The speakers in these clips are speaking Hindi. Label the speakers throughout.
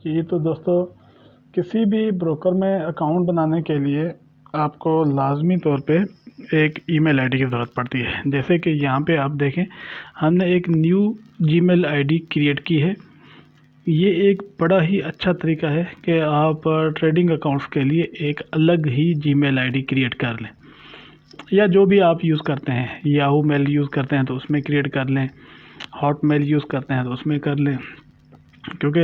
Speaker 1: जी तो दोस्तों, किसी भी ब्रोकर में अकाउंट बनाने के लिए आपको लाजमी तौर पे एक ईमेल आईडी की ज़रूरत पड़ती है। जैसे कि यहाँ पे आप देखें, हमने एक न्यू जीमेल आईडी क्रिएट की है। ये एक बड़ा ही अच्छा तरीका है कि आप ट्रेडिंग अकाउंट्स के लिए एक अलग ही जीमेल आईडी क्रिएट कर लें, या जो भी आप यूज़ करते हैं, याहू मेल यूज़ करते हैं तो उसमें क्रिएट कर लें, हॉटमेल यूज़ करते हैं तो उसमें कर लें। क्योंकि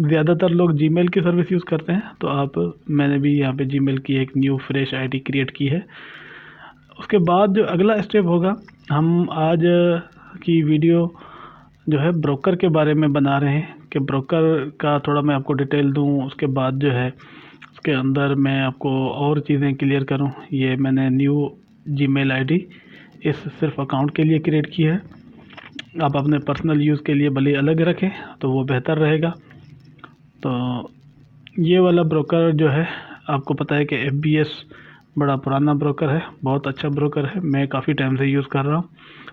Speaker 1: ज़्यादातर लोग जीमेल की सर्विस यूज़ करते हैं, तो मैंने भी यहाँ पे जीमेल की एक न्यू फ्रेश आईडी क्रिएट की है। उसके बाद जो अगला स्टेप होगा, हम आज की वीडियो जो है ब्रोकर के बारे में बना रहे हैं कि ब्रोकर का थोड़ा मैं आपको डिटेल दूँ। उसके बाद जो है उसके अंदर मैं आपको और चीज़ें क्लियर करूँ। ये मैंने न्यू जीमेल आईडी इस सिर्फ अकाउंट के लिए क्रिएट की है। आप अपने पर्सनल यूज़ के लिए भले अलग रखें तो वो बेहतर रहेगा। तो ये वाला ब्रोकर जो है, आपको पता है कि FBS बड़ा पुराना ब्रोकर है, बहुत अच्छा ब्रोकर है, मैं काफ़ी टाइम से यूज़ कर रहा हूँ।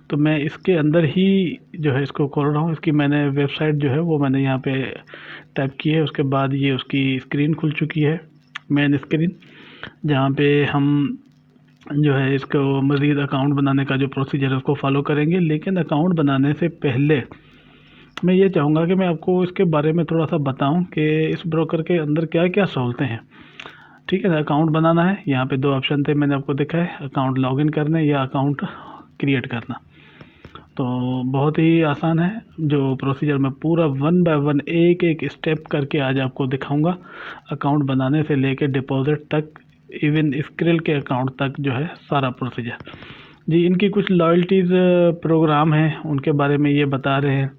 Speaker 1: तो मैं इसके अंदर ही जो है इसको खोल रहा हूँ। इसकी मैंने वेबसाइट जो है वो मैंने यहाँ पे टाइप की है। उसके बाद ये उसकी स्क्रीन खुल चुकी है, मेन स्क्रीन, जहाँ पे हम जो है इसको मज़ीद अकाउंट बनाने का जो प्रोसीजर है उसको फॉलो करेंगे। लेकिन अकाउंट बनाने से पहले मैं ये चाहूँगा कि मैं आपको इसके बारे में थोड़ा सा बताऊं कि इस ब्रोकर के अंदर क्या क्या सहूलतें हैं। ठीक है ना, अकाउंट बनाना है, यहाँ पे दो ऑप्शन थे, मैंने आपको देखा है, अकाउंट लॉगिन करने या अकाउंट क्रिएट करना। तो बहुत ही आसान है, जो प्रोसीजर मैं पूरा 1 बाय 1 एक एक स्टेप करके आज आपको दिखाऊंगा। अकाउंट बनाने से लेके डिपॉजिट तक, इवन स्क्रिल के अकाउंट तक जो है सारा प्रोसीजर। जी, इनकी कुछ लॉयल्टीज़ प्रोग्राम हैं, उनके बारे में ये बता रहे हैं।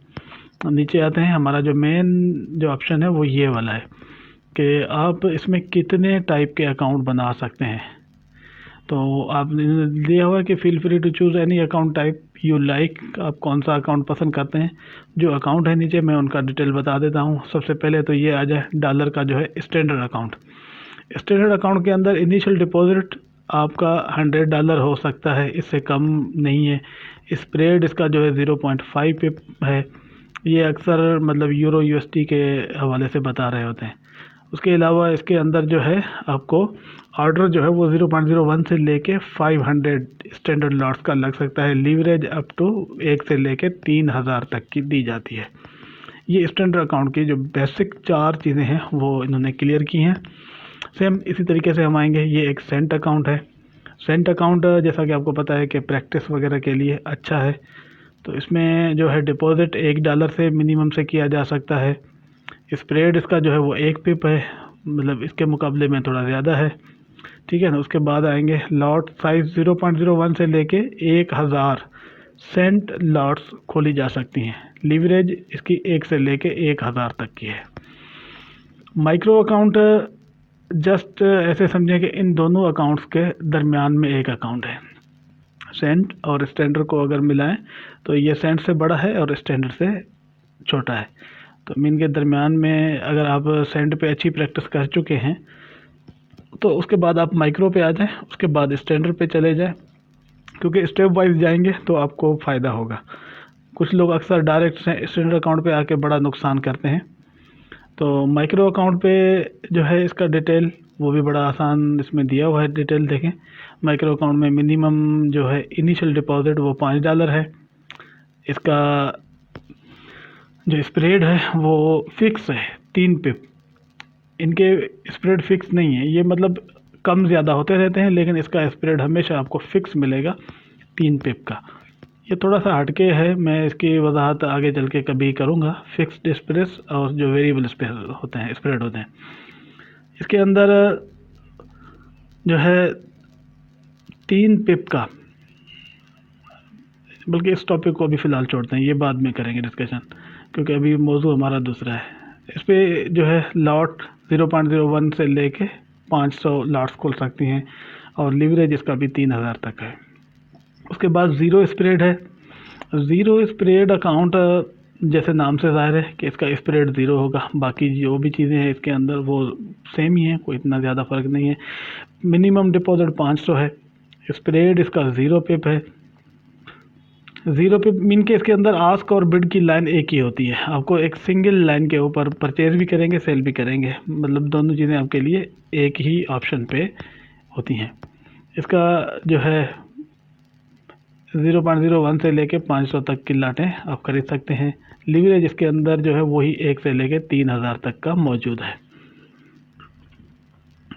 Speaker 1: नीचे आते हैं, हमारा जो मेन जो ऑप्शन है वो ये वाला है कि आप इसमें कितने टाइप के अकाउंट बना सकते हैं। तो आपने दिया हुआ है कि feel free to choose any account type you like, आप कौन सा अकाउंट पसंद करते हैं। जो अकाउंट है नीचे मैं उनका डिटेल बता देता हूँ। सबसे पहले तो ये आ जाए डॉलर का जो है स्टैंडर्ड अकाउंट। स्टैंडर्ड अकाउंट के अंदर इनिशियल डिपॉजिट आपका $100 हो सकता है, इससे कम नहीं है। स्प्रेड इसका जो है 0.5 पे है। ये अक्सर मतलब यूरो USD के हवाले से बता रहे होते हैं। उसके अलावा इसके अंदर जो है आपको ऑर्डर जो है वो 0.01 से लेके 500 स्टैंडर्ड लॉट्स का लग सकता है। लीवरेज अप टू 1 से लेके 3000 तक की दी जाती है। ये स्टैंडर्ड अकाउंट की जो बेसिक 4 चीज़ें हैं वो इन्होंने क्लियर की हैं। सेम इसी तरीके से हम आएंगे, ये एक सेंट अकाउंट है। सेंट अकाउंट जैसा कि आपको पता है कि प्रैक्टिस वगैरह के लिए अच्छा है। तो इसमें जो है डिपॉजिट $1 से मिनिमम से किया जा सकता है। स्प्रेड इसका जो है वो 1 पिप है, मतलब इसके मुकाबले में थोड़ा ज़्यादा है। ठीक है ना। उसके बाद आएंगे लॉट साइज़ 0.01 से लेके 1000 सेंट लॉट्स खोली जा सकती हैं। लीवरेज इसकी 1 से लेके 1000 तक की है। माइक्रो अकाउंट जस्ट ऐसे समझें कि इन दोनों अकाउंट्स के दरमियान में एक अकाउंट है। सेंट और स्टैंडर्ड को अगर मिलाएं तो ये सेंट से बड़ा है और स्टैंडर्ड से छोटा है। तो इनके दरमियान में अगर आप सेंट पे अच्छी प्रैक्टिस कर चुके हैं तो उसके बाद आप माइक्रो पे आ जाएं, उसके बाद स्टैंडर्ड पे चले जाएं, क्योंकि स्टेप वाइज जाएंगे तो आपको फ़ायदा होगा। कुछ लोग अक्सर डायरेक्ट स्टैंडर्ड अकाउंट पे आके बड़ा नुकसान करते हैं। तो माइक्रो अकाउंट पे जो है इसका डिटेल वो भी बड़ा आसान इसमें दिया हुआ है। डिटेल देखें, माइक्रो अकाउंट में मिनिमम जो है इनिशियल डिपॉजिट वो $5 है। इसका जो स्प्रेड है वो फिक्स है 3 पिप। इनके स्प्रेड फिक्स नहीं है, ये मतलब कम ज़्यादा होते रहते हैं, लेकिन इसका स्प्रेड हमेशा आपको फिक्स मिलेगा 3 पिप का। ये थोड़ा सा हटके है, मैं इसकी वजाहत आगे चल के कभी करूँगा। फिक्स्ड स्प्रेड और जो वेरिएबल स्प्रेड होते हैं, इसके अंदर जो है 3 पिप का, बल्कि इस टॉपिक को अभी फ़िलहाल छोड़ते हैं, ये बाद में करेंगे डिस्कशन, क्योंकि अभी मौजू हमारा दूसरा है। इस पर जो है लॉट 0.01 से लेके 500 लॉट्स खोल सकती हैं और लीवरेज इसका भी 3000 तक है। उसके बाद ज़ीरो स्प्रेड है। ज़ीरो स्प्रेड अकाउंट जैसे नाम से ज़ाहिर है कि इसका स्प्रेड ज़ीरो होगा, बाकी जो भी चीज़ें हैं इसके अंदर वो सेम ही है, कोई इतना ज़्यादा फ़र्क नहीं है। मिनिमम डिपॉजिट 500 है। स्प्रेड इसका 0 पिप है। ज़ीरो पे मीन के इसके अंदर आस्क और बिड की लाइन एक ही होती है। आपको एक सिंगल लाइन के ऊपर परचेज भी करेंगे, सेल भी करेंगे, मतलब दोनों चीज़ें आपके लिए एक ही ऑप्शन पे होती हैं। इसका जो है 0.01 से लेके 500 तक की लाटें आप खरीद सकते हैं। लीवरेज इसके अंदर जो है वही 1 से लेके 3000 तक का मौजूद है।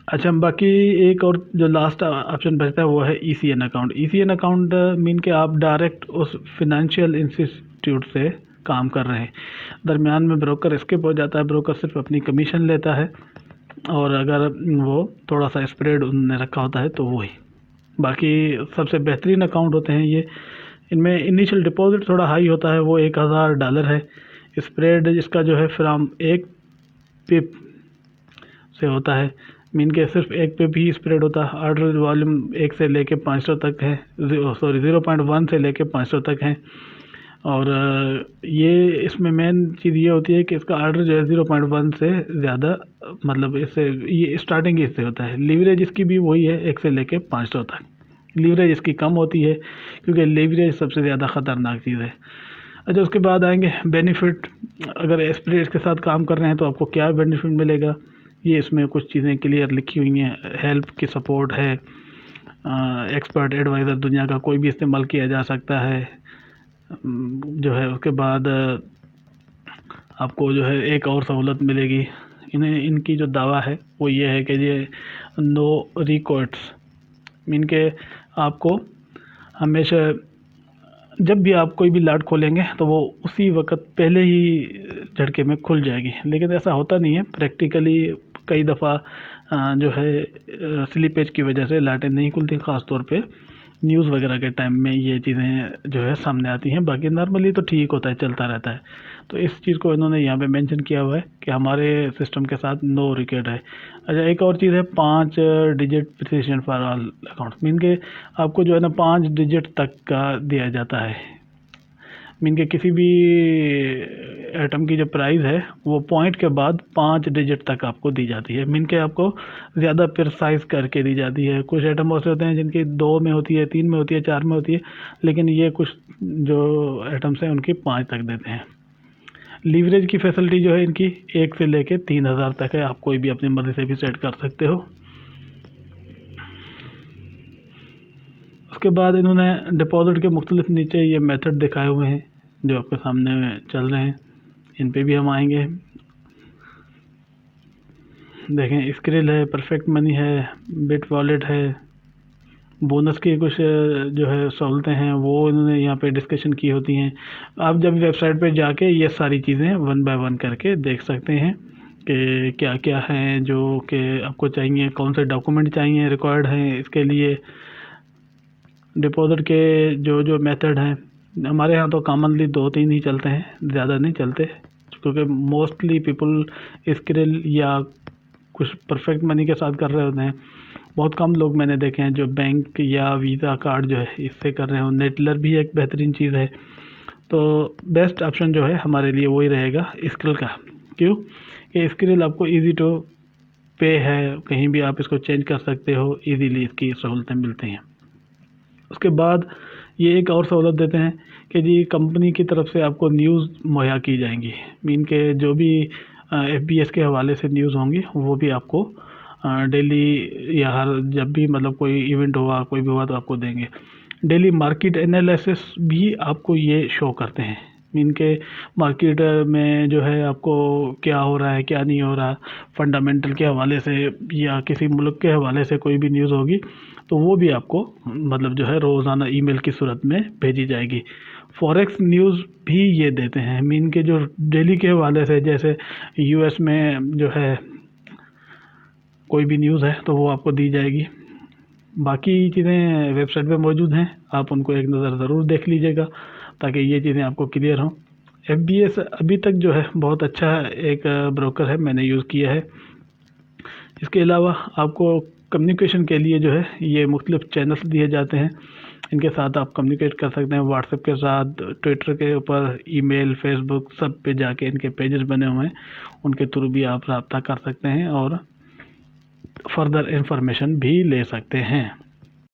Speaker 1: अच्छा, बाकी एक और जो लास्ट ऑप्शन बचता है वो है ECN account. ECN account mean के आप डायरेक्ट उस फिनेंशियल इंस्टीट्यूट से काम कर रहे हैं, दरमियान में ब्रोकर स्किप हो जाता है, ब्रोकर सिर्फ अपनी कमीशन लेता है, और अगर वो थोड़ा सा स्प्रेड उन्होंने रखा होता है तो वही। बाकी सबसे बेहतरीन अकाउंट होते हैं ये। इनमें इनिशियल डिपॉजिट थोड़ा हाई होता है, वो $1000 है। स्प्रेड इसका जो है फ्राम 1 पिप से होता है, मीन के सिर्फ 1 पिप ही स्प्रेड होता है। ऑर्डर वॉल्यूम 1 से लेके 500 तक है, 0.1 से लेके 500 तक है। और ये इसमें मेन चीज़ ये होती है कि इसका ऑर्डर जो है 0.1 से ज़्यादा, मतलब इससे ये स्टार्टिंग इससे होता है। लीवरेज इसकी भी वही है, 1 से लेके 500 तक। लीवरेज इसकी कम होती है क्योंकि लीवरेज सबसे ज़्यादा ख़तरनाक चीज़ है। अच्छा, उसके बाद आएंगे बेनिफिट। अगर स्प्रेड के साथ काम कर रहे हैं तो आपको क्या बेनिफिट मिलेगा, ये इसमें कुछ चीज़ें क्लियर लिखी हुई हैं। हेल्प की सपोर्ट है, एक्सपर्ट एडवाइज़र दुनिया का कोई भी इस्तेमाल किया जा सकता है जो है। उसके बाद आपको जो है एक और सहूलत मिलेगी। इनकी जो दावा है वो ये है कि ये नो रिकॉर्ड्स, मीन के आपको हमेशा जब भी आप कोई भी लाट खोलेंगे तो वो उसी वक्त पहले ही झटके में खुल जाएगी, लेकिन ऐसा होता नहीं है प्रैक्टिकली। कई दफ़ा जो है स्लिपेज की वजह से लाटें नहीं खुलती, ख़ास तौर पे न्यूज़ वगैरह के टाइम में ये चीज़ें जो है सामने आती हैं। बाकी नॉर्मली तो ठीक होता है, चलता रहता है। तो इस चीज़ को इन्होंने यहाँ पे मेंशन किया हुआ है कि हमारे सिस्टम के साथ नो रिकॉर्ड है। अच्छा, एक और चीज़ है 5 digit precision for all accounts, mean के आपको जो है ना 5 डिजिट तक का दिया जाता है। मीन के किसी भी आइटम की जो प्राइस है वो पॉइंट के बाद 5 डिजिट तक आपको दी जाती है। मीन के आपको ज़्यादा प्रिसाइज करके दी जाती है। कुछ आइटम ऐसे होते हैं जिनकी 2 में होती है, 3 में होती है, 4 में होती है, लेकिन ये कुछ जो आइटम्स हैं उनकी 5 तक देते हैं। लीवरेज की फैसिलिटी जो है इनकी 1 से लेके 3000 तक है। आप कोई भी अपनी मर्ज़ी से भी सेट कर सकते हो। उसके बाद इन्होंने डिपॉजिट के मुख्तलिफ नीचे ये मेथड दिखाए हुए हैं जो आपके सामने चल रहे हैं, इन पे भी हम आएंगे। देखें, स्क्रिल है, परफेक्ट मनी है, बिट वॉलेट है, बोनस की कुछ जो है सहूलतें हैं वो इन्होंने यहाँ पे डिस्कशन की होती हैं। आप जब वेबसाइट पे जाके ये सारी चीज़ें 1 बाय 1 करके देख सकते हैं कि क्या क्या हैं जो कि आपको चाहिए, कौन से डॉक्यूमेंट चाहिए, रिक्वायर्ड हैं इसके लिए। डिपॉजिट के जो मेथड हैं हमारे यहाँ तो कॉमनली 2-3 ही चलते हैं, ज़्यादा नहीं चलते, क्योंकि मोस्टली पीपल स्क्रिल या कुछ परफेक्ट मनी के साथ कर रहे होते हैं। बहुत कम लोग मैंने देखे हैं जो बैंक या वीज़ा कार्ड जो है इससे कर रहे हो। नेटलर भी एक बेहतरीन चीज़ है। तो बेस्ट ऑप्शन जो है हमारे लिए वही रहेगा स्क्रिल का। क्यों कि स्क्रिल आपको इजी टू पे है, कहीं भी आप इसको चेंज कर सकते हो, इजीली इसकी सहूलतें मिलती हैं। उसके बाद ये एक और सहूलत देते हैं कि जी कंपनी की तरफ से आपको न्यूज़ मुहैया की जाएंगी। मीन के जो भी FBS के हवाले से न्यूज़ होंगी वो भी आपको डेली या हर जब भी मतलब कोई इवेंट हुआ, कोई भी हुआ तो आपको देंगे। डेली मार्केट एनालिसिस भी आपको ये शो करते हैं। मीन के मार्केट में जो है आपको क्या हो रहा है, क्या नहीं हो रहा, फंडामेंटल के हवाले से या किसी मुल्क के हवाले से कोई भी न्यूज़ होगी तो वो भी आपको मतलब जो है रोज़ाना ईमेल की सूरत में भेजी जाएगी। फॉरेक्स न्यूज़ भी ये देते हैं, मीन के जो डेली के हवाले से, जैसे US में जो है कोई भी न्यूज़ है तो वो आपको दी जाएगी। बाकी चीज़ें वेबसाइट पे मौजूद हैं, आप उनको एक नज़र ज़रूर देख लीजिएगा ताकि ये चीज़ें आपको क्लियर हों। FBS अभी तक जो है बहुत अच्छा एक ब्रोकर है, मैंने यूज़ किया है। इसके अलावा आपको कम्युनिकेशन के लिए जो है ये मुख्तलिफ चैनल्स दिए जाते हैं, इनके साथ आप कम्युनिकेट कर सकते हैं। व्हाट्सएप के साथ, ट्विटर के ऊपर, ईमेल, फेसबुक, सब पे जाके इनके पेजेस बने हुए हैं, उनके थ्रू भी आप रब्ता कर सकते हैं और फर्दर इंफॉर्मेशन भी ले सकते हैं।